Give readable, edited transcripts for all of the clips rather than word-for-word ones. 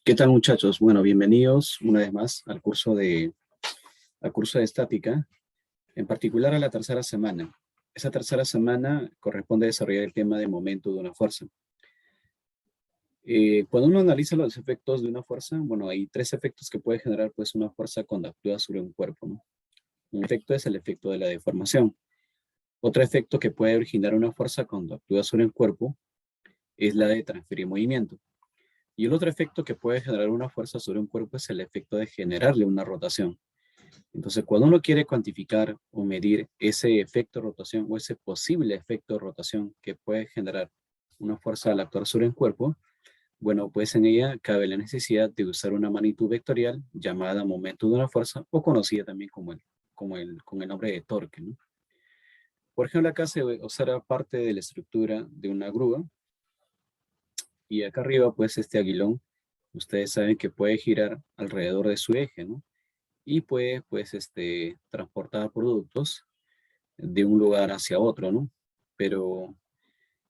¿Qué tal, muchachos? Bueno, bienvenidos una vez más al curso de estática, en particular a la tercera semana. Esa tercera semana corresponde a desarrollar el tema de momento de una fuerza. Cuando uno analiza los efectos de una fuerza, bueno, hay tres efectos que puede generar pues una fuerza cuando actúa sobre un cuerpo, ¿no? Un efecto es el efecto de la deformación. Otro efecto que puede originar una fuerza cuando actúa sobre el cuerpo es la de transferir movimiento. Y el otro efecto que puede generar una fuerza sobre un cuerpo es el efecto de generarle una rotación. Entonces, cuando uno quiere cuantificar o medir ese efecto de rotación o ese posible efecto de rotación que puede generar una fuerza al actuar sobre el cuerpo, bueno, pues en ella cabe la necesidad de usar una magnitud vectorial llamada momento de una fuerza o conocida también con el nombre de torque, ¿no? Por ejemplo, acá se observa parte de la estructura de una grúa y acá arriba, pues este aguilón, ustedes saben que puede girar alrededor de su eje, ¿no? Y puede, pues, transportar productos de un lugar hacia otro, ¿no? Pero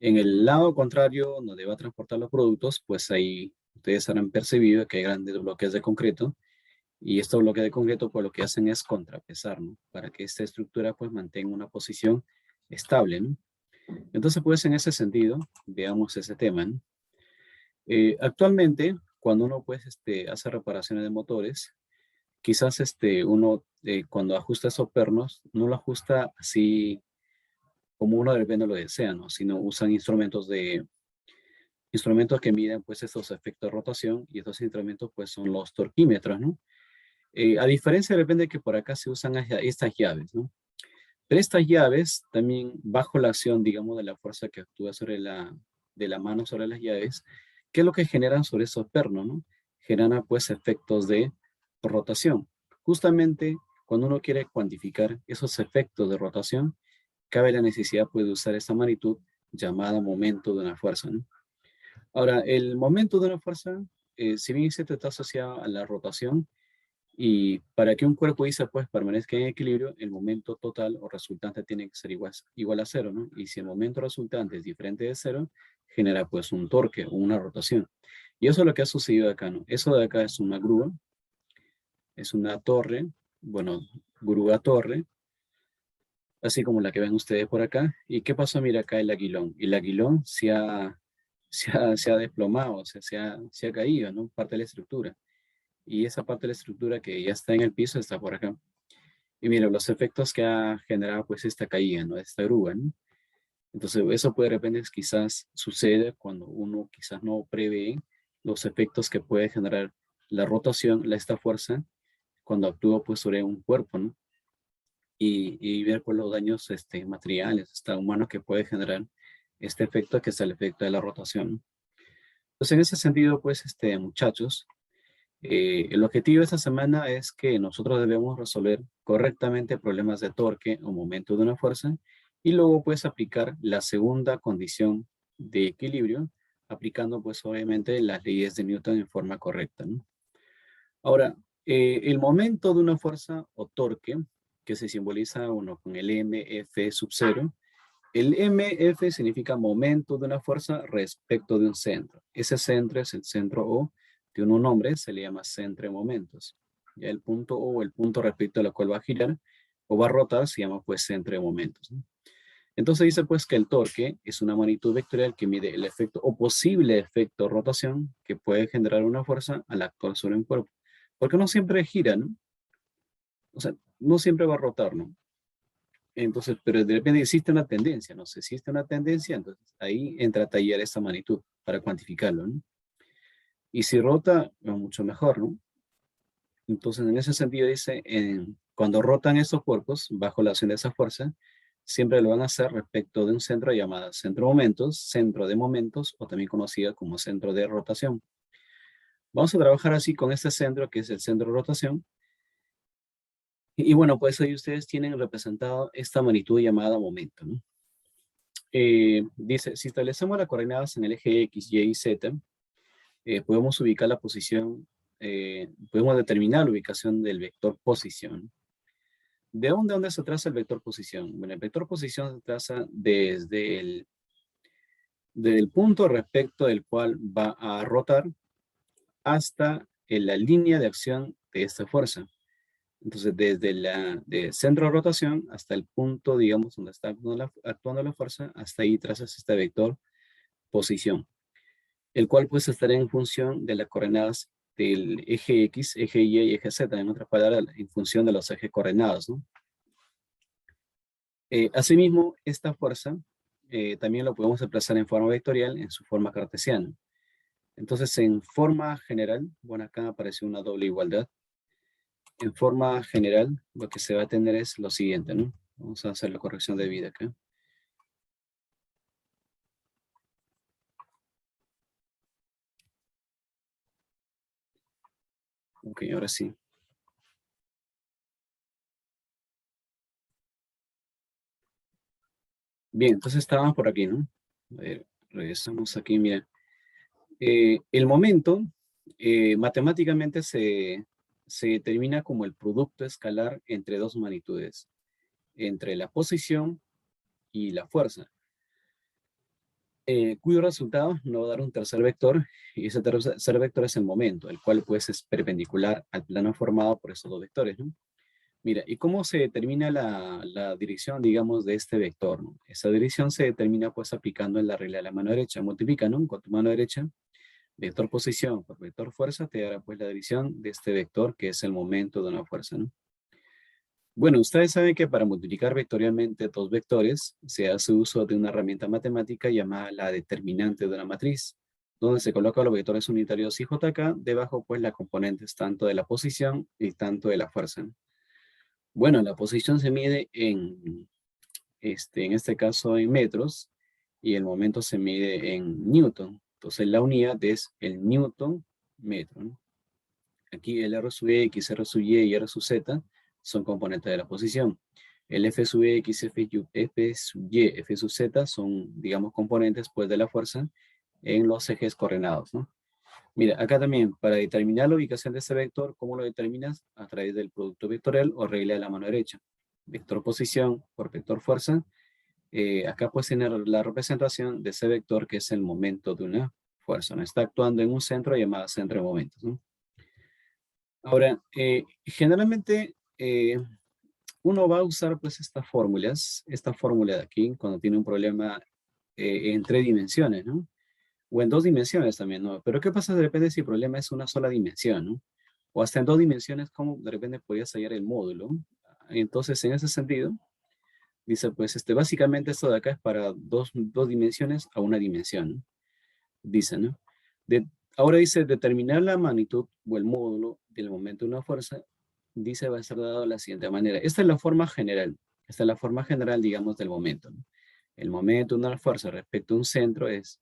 en el lado contrario, donde va a transportar los productos, pues ahí ustedes habrán percibido que hay grandes bloques de concreto y estos bloques de concreto, pues lo que hacen es contrapesar, ¿no? Para que esta estructura, pues, mantenga una posición estable, ¿no? Entonces, pues, en ese sentido, veamos ese tema, ¿no? Actualmente, cuando uno, pues, hace reparaciones de motores, quizás uno cuando ajusta esos pernos no lo ajusta así como uno de repente lo desea, ¿no? Sino usan instrumentos que miden pues estos efectos de rotación y estos instrumentos pues son los torquímetros, ¿no? A diferencia de repente que por acá se usan estas llaves, ¿no? Pero estas llaves también bajo la acción, digamos, de la fuerza que actúa de la mano sobre las llaves, ¿qué es lo que generan sobre esos pernos, ¿no? Generan pues efectos de rotación. Justamente cuando uno quiere cuantificar esos efectos de rotación, cabe la necesidad pues, de usar esta magnitud llamada momento de una fuerza, ¿no? Ahora, el momento de una fuerza, si bien este está asociado a la rotación, y para que un cuerpo ISA pues permanezca en equilibrio, el momento total o resultante tiene que ser igual a cero, ¿no? Y si el momento resultante es diferente de cero, genera pues un torque o una rotación. Y eso es lo que ha sucedido acá, ¿no? Eso de acá es una grúa, es una torre, bueno, grúa torre, así como la que ven ustedes por acá. ¿Y qué pasó? Mira acá el aguilón. El aguilón se ha desplomado, o sea, se ha caído, ¿no? Parte de la estructura. Y esa parte de la estructura que ya está en el piso está por acá. Y mira, los efectos que ha generado pues esta caída, ¿no? Esta grúa, ¿no? Entonces eso puede de repente quizás sucede cuando uno quizás no prevé los efectos que puede generar la rotación, esta fuerza, cuando actúa pues sobre un cuerpo, ¿no? Y ver pues los daños materiales, hasta humanos que puede generar este efecto que es el efecto de la rotación, ¿no? Entonces en ese sentido pues muchachos, el objetivo de esta semana es que nosotros debemos resolver correctamente problemas de torque o momento de una fuerza y luego pues aplicar la segunda condición de equilibrio aplicando pues obviamente las leyes de Newton en forma correcta, ¿no? Ahora, el momento de una fuerza o torque que se simboliza uno con el mf sub 0, el mf significa momento de una fuerza respecto de un centro. Ese centro es el centro O de un nombre, se le llama centro de momentos. Ya el punto O, el punto respecto al cual va a girar o va a rotar, se llama pues centro de momentos, ¿no? Entonces dice pues que el torque es una magnitud vectorial que mide el efecto o posible efecto de rotación que puede generar una fuerza al actuar sobre un cuerpo. Porque no siempre gira, ¿no? O sea, no siempre va a rotar, ¿no? Entonces, pero de repente existe una tendencia, ¿no? Si existe una tendencia, entonces ahí entra a tallar esta magnitud para cuantificarlo, ¿no? Y si rota, mucho mejor, ¿no? Entonces, en ese sentido dice, cuando rotan estos cuerpos, bajo la acción de esa fuerza, siempre lo van a hacer respecto de un centro llamado centro de momentos, o también conocido como centro de rotación. Vamos a trabajar así con este centro, que es el centro de rotación. Y bueno, pues ahí ustedes tienen representado esta magnitud llamada momento, ¿no? Dice, si establecemos las coordenadas en el eje X, Y y Z, podemos ubicar la posición, podemos determinar la ubicación del vector posición. ¿De dónde se traza el vector posición? Bueno, el vector posición se traza desde desde el punto respecto del cual va a rotar hasta en la línea de acción de esta fuerza. Entonces, desde el centro de rotación hasta el punto, digamos, donde está actuando la fuerza, hasta ahí trazas este vector posición, el cual pues estará en función de las coordenadas del eje X, eje Y y eje Z, en otras palabras, en función de los ejes coordenados, ¿no? Asimismo, esta fuerza también lo podemos desplazar en forma vectorial en su forma cartesiana. Entonces, en forma general, bueno, acá apareció una doble igualdad. En forma general, lo que se va a tener es lo siguiente, ¿no? Vamos a hacer la corrección de vida acá. Ok, ahora sí. Bien, entonces estábamos por aquí, ¿no? A ver, regresamos aquí, mira. El momento matemáticamente se determina como el producto escalar entre dos magnitudes, entre la posición y la fuerza, cuyo resultado nos va a dar un tercer vector, y ese tercer vector es el momento, el cual pues es perpendicular al plano formado por esos dos vectores, ¿no? Mira, ¿y cómo se determina la dirección, digamos, de este vector, ¿no? Esa dirección se determina pues aplicando en la regla de la mano derecha, multiplica, ¿no? Con tu mano derecha, vector posición por vector fuerza te dará pues la dirección de este vector que es el momento de una fuerza, ¿no? Bueno, ustedes saben que para multiplicar vectorialmente dos vectores se hace uso de una herramienta matemática llamada la determinante de una matriz, donde se colocan los vectores unitarios y JK, debajo pues las componentes tanto de la posición y tanto de la fuerza, ¿no? Bueno, la posición se mide en este caso en metros y el momento se mide en newton. Entonces la unidad es el newton metro, ¿no? Aquí el R sub X, R sub Y y R sub Z son componentes de la posición. El F sub X, F sub Y, F sub Z son, digamos, componentes pues, de la fuerza en los ejes coordenados, ¿no? Mira, acá también, para determinar la ubicación de ese vector, ¿cómo lo determinas? A través del producto vectorial o regla de la mano derecha. Vector posición por vector fuerza. Acá puedes tener la representación de ese vector que es el momento de una fuerza, ¿no? Está actuando en un centro llamado centro de momentos, ¿no? Ahora, generalmente uno va a usar pues estas fórmulas, esta fórmula de aquí, cuando tiene un problema en tres dimensiones, ¿no? O en dos dimensiones también, ¿no? Pero ¿qué pasa de repente si el problema es una sola dimensión, ¿no? O hasta en dos dimensiones, ¿cómo de repente podrías hallar el módulo? Entonces, en ese sentido, dice, pues, básicamente esto de acá es para dos dimensiones a una dimensión, ¿no? Dice, ¿no? De, ahora dice, determinar la magnitud o el módulo del momento de una fuerza, dice, va a ser dado de la siguiente manera. Esta es la forma general. Esta es la forma general, digamos, del momento, ¿no? El momento de una fuerza respecto a un centro es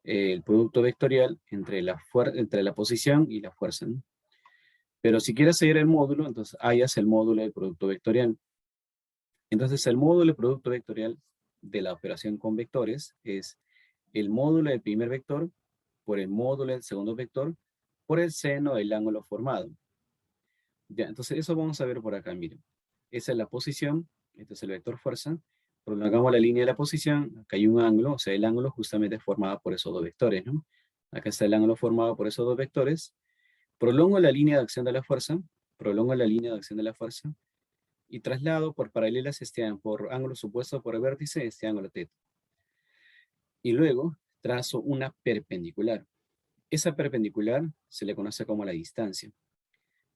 el producto vectorial entre la posición y la fuerza, ¿no? Pero si quieres seguir el módulo, entonces hallas el módulo del producto vectorial. Entonces el módulo del producto vectorial de la operación con vectores es el módulo del primer vector por el módulo del segundo vector por el seno del ángulo formado. Ya, entonces eso vamos a ver por acá, miren. Esa es la posición, este es el vector fuerza. Prolongamos la línea de la posición, acá hay un ángulo, o sea, el ángulo justamente es formado por esos dos vectores, ¿no? Acá está el ángulo formado por esos dos vectores. Prolongo la línea de acción de la fuerza, prolongo la línea de acción de la fuerza, y traslado por paralelas por ángulo supuesto por el vértice este ángulo θ. Y luego trazo una perpendicular. Esa perpendicular se le conoce como la distancia.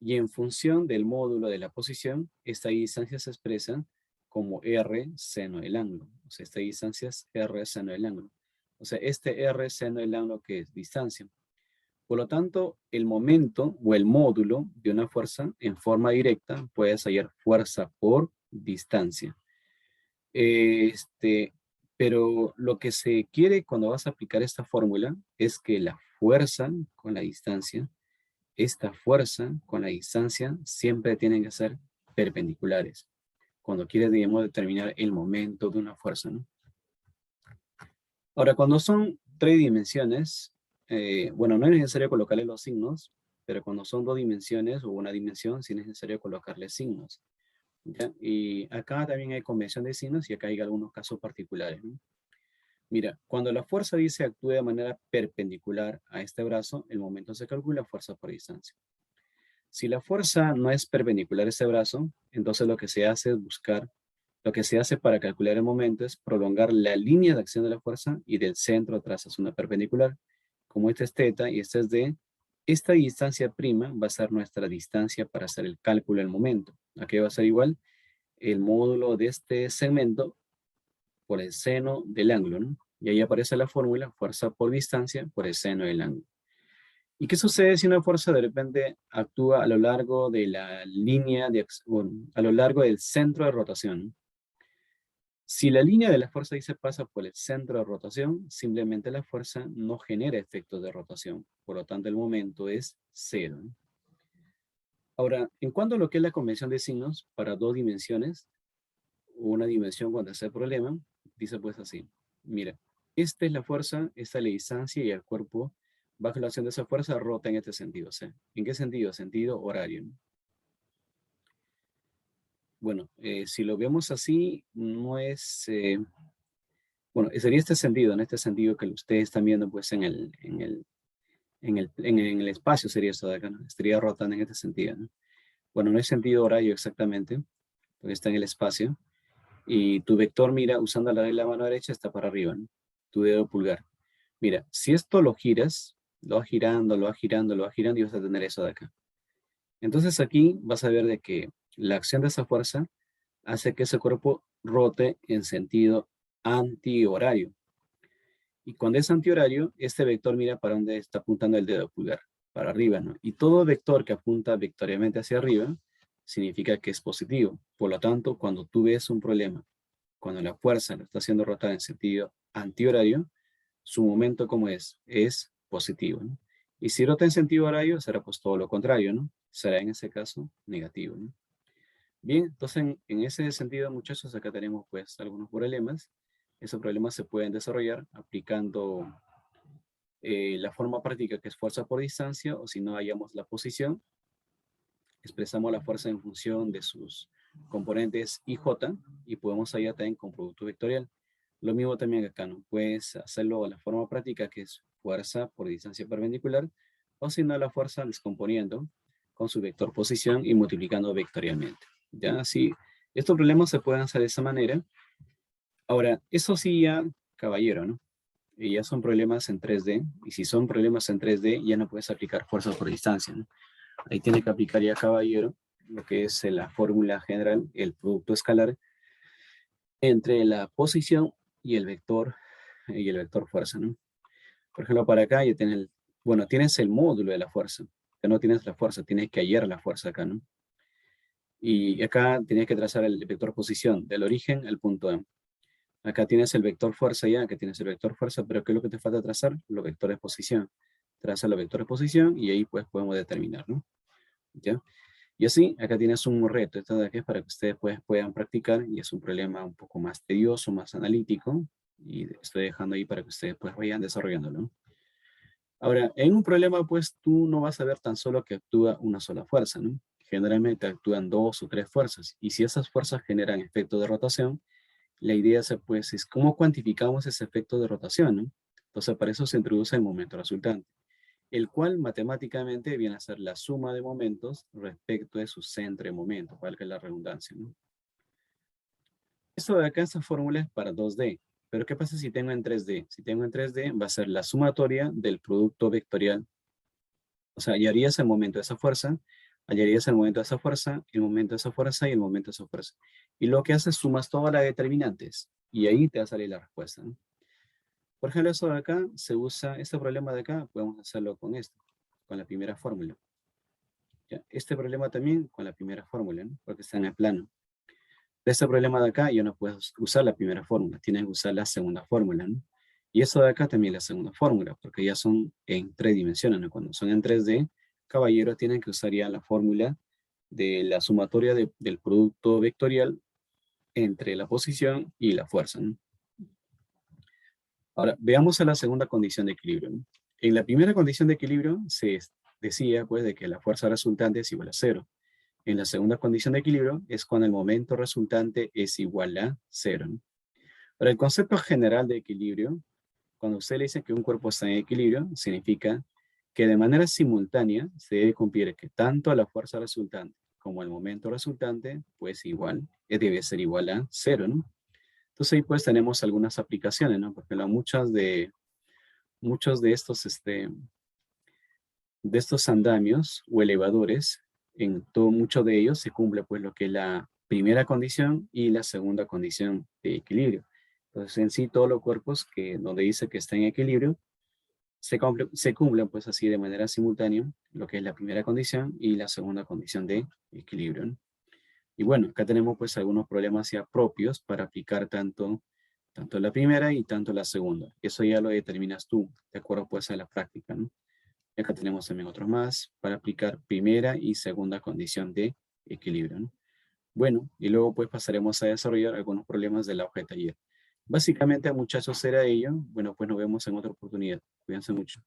Y en función del módulo de la posición, esta distancia se expresa como R seno del ángulo. O sea, esta distancia es R seno del ángulo. O sea, este R seno del ángulo que es distancia. Por lo tanto, el momento o el módulo de una fuerza en forma directa puede hallar fuerza por distancia. Este, pero lo que se quiere cuando vas a aplicar esta fórmula es que la fuerza con la distancia, esta fuerza con la distancia siempre tienen que ser perpendiculares. Cuando quieres, digamos, determinar el momento de una fuerza, ¿no? Ahora, cuando son tres dimensiones, bueno, no es necesario colocarle los signos, pero cuando son dos dimensiones o una dimensión, sí es necesario colocarle signos, ¿ya? Y acá también hay convención de signos y acá hay algunos casos particulares, ¿no? Mira, cuando la fuerza dice actúe de manera perpendicular a este brazo, el momento se calcula fuerza por distancia. Si la fuerza no es perpendicular a este brazo, entonces lo que se hace es buscar, lo que se hace para calcular el momento es prolongar la línea de acción de la fuerza y del centro trazas una perpendicular. Como esta es teta y esta es d, esta distancia prima va a ser nuestra distancia para hacer el cálculo del momento. Aquí va a ser igual el módulo de este segmento por el seno del ángulo, ¿no? Y ahí aparece la fórmula, fuerza por distancia por el seno del ángulo. ¿Y qué sucede si una fuerza de repente actúa a lo largo de la línea, bueno, a lo largo del centro de rotación? Si la línea de la fuerza dice pasa por el centro de rotación, simplemente la fuerza no genera efectos de rotación. Por lo tanto, el momento es cero, ¿no? Ahora, en cuanto a lo que es la convención de signos para dos dimensiones, una dimensión cuando hace el problema, dice pues así, mira, esta es la fuerza, esta es la distancia y el cuerpo, bajo la acción de esa fuerza, rota en este sentido. O sea, ¿en qué sentido? Sentido horario, ¿no? Bueno, si lo vemos así, no es, bueno, sería este sentido, en este sentido que ustedes están viendo pues en el espacio sería esto de acá, ¿no? Estaría rotando en este sentido, ¿no? Bueno, no es sentido horario exactamente, porque está en el espacio. Y tu vector, mira, usando la mano derecha, está para arriba, ¿no? Tu dedo pulgar. Mira, si esto lo giras, lo vas girando, lo vas girando, lo vas girando y vas a tener eso de acá. Entonces aquí vas a ver de que la acción de esa fuerza hace que ese cuerpo rote en sentido antihorario. Y cuando es antihorario, este vector mira para dónde está apuntando el dedo pulgar, para arriba, ¿no? Y todo vector que apunta vectorialmente hacia arriba significa que es positivo. Por lo tanto, cuando tú ves un problema, cuando la fuerza lo está haciendo rotar en sentido antihorario, su momento como es positivo, ¿no? Y si rota en sentido horario, será pues todo lo contrario, ¿no? Será en ese caso negativo, ¿no? Bien, entonces en ese sentido, muchachos, acá tenemos pues algunos problemas. Esos problemas se pueden desarrollar aplicando la forma práctica que es fuerza por distancia, o si no hallamos la posición, expresamos la fuerza en función de sus componentes I, J, y podemos hallar también con producto vectorial. Lo mismo también acá, ¿no? Puedes hacerlo a la forma práctica que es fuerza por distancia perpendicular, o si no la fuerza descomponiendo con su vector posición y multiplicando vectorialmente. Ya, así, estos problemas se pueden hacer de esa manera. Ahora, eso sí ya, caballero, ¿no? Y ya son problemas en 3D, y si son problemas en 3D, ya no puedes aplicar fuerza por distancia, ¿no? Ahí tiene que aplicar ya, caballero, lo que es la fórmula general, el producto escalar entre la posición y el vector fuerza, ¿no? Por ejemplo, para acá ya tienes bueno, tienes el módulo de la fuerza, que no tienes la fuerza, tienes que hallar la fuerza acá, ¿no? Y acá tienes que trazar el vector posición, del origen al punto M. Acá tienes el vector fuerza ya, que tienes el vector fuerza, pero ¿qué es lo que te falta trazar? Los vectores posición. Traza los vectores posición y ahí pues podemos determinar, ¿no? ¿Ya? Y así, acá tienes un reto, esto de aquí es para que ustedes pues, puedan practicar y es un problema un poco más tedioso, más analítico y estoy dejando ahí para que ustedes pues vayan desarrollándolo, ¿no? Ahora, en un problema pues tú no vas a ver tan solo que actúa una sola fuerza, ¿no? Generalmente actúan dos o tres fuerzas y si esas fuerzas generan efecto de rotación, la idea pues es cómo cuantificamos ese efecto de rotación, ¿no? Entonces para eso se introduce el momento resultante, el cual matemáticamente viene a ser la suma de momentos respecto de su centro de momento, valga la redundancia, ¿no? Esto de acá, esta fórmula es para 2D, pero ¿qué pasa si tengo en 3D? Si tengo en 3D, va a ser la sumatoria del producto vectorial. O sea, hallarías el momento de esa fuerza, hallarías el momento de esa fuerza, el momento de esa fuerza y el momento de esa fuerza. Y lo que haces, sumas todas las determinantes, y ahí te va a salir la respuesta, ¿no? Por ejemplo, eso de acá se usa, este problema de acá, podemos hacerlo con esto, con la primera fórmula. ¿Ya? Este problema también con la primera fórmula, ¿no? Porque está en el plano. De este problema de acá, yo no puedo usar la primera fórmula, tienes que usar la segunda fórmula, ¿no? Y eso de acá también la segunda fórmula, porque ya son en 3 dimensiones, ¿no? Cuando son en 3D, caballeros tienen que usar ya la fórmula de la sumatoria del producto vectorial entre la posición y la fuerza, ¿no? Ahora, veamos a la segunda condición de equilibrio, ¿no? En la primera condición de equilibrio se decía, pues, de que la fuerza resultante es igual a cero. En la segunda condición de equilibrio es cuando el momento resultante es igual a cero, ¿no? Pero el concepto general de equilibrio, cuando usted le dice que un cuerpo está en equilibrio, significa que de manera simultánea se debe cumplir que tanto la fuerza resultante como el momento resultante, pues igual, debe ser igual a cero, ¿no? Entonces ahí pues tenemos algunas aplicaciones, ¿no? Porque muchos de estos andamios o elevadores, muchos de ellos se cumple pues lo que es la primera condición y la segunda condición de equilibrio. Entonces en sí todos los cuerpos que donde dice que está en equilibrio, se cumplen pues así de manera simultánea lo que es la primera condición y la segunda condición de equilibrio, ¿no? Y bueno, acá tenemos pues algunos problemas ya propios para aplicar tanto la primera y tanto la segunda. Eso ya lo determinas tú, de acuerdo pues a la práctica, ¿no? Y acá tenemos también otros más para aplicar primera y segunda condición de equilibrio, ¿no? Bueno, y luego pues pasaremos a desarrollar algunos problemas de la hoja de taller. Básicamente, muchachos, era ello. Bueno, pues nos vemos en otra oportunidad. Cuídense mucho.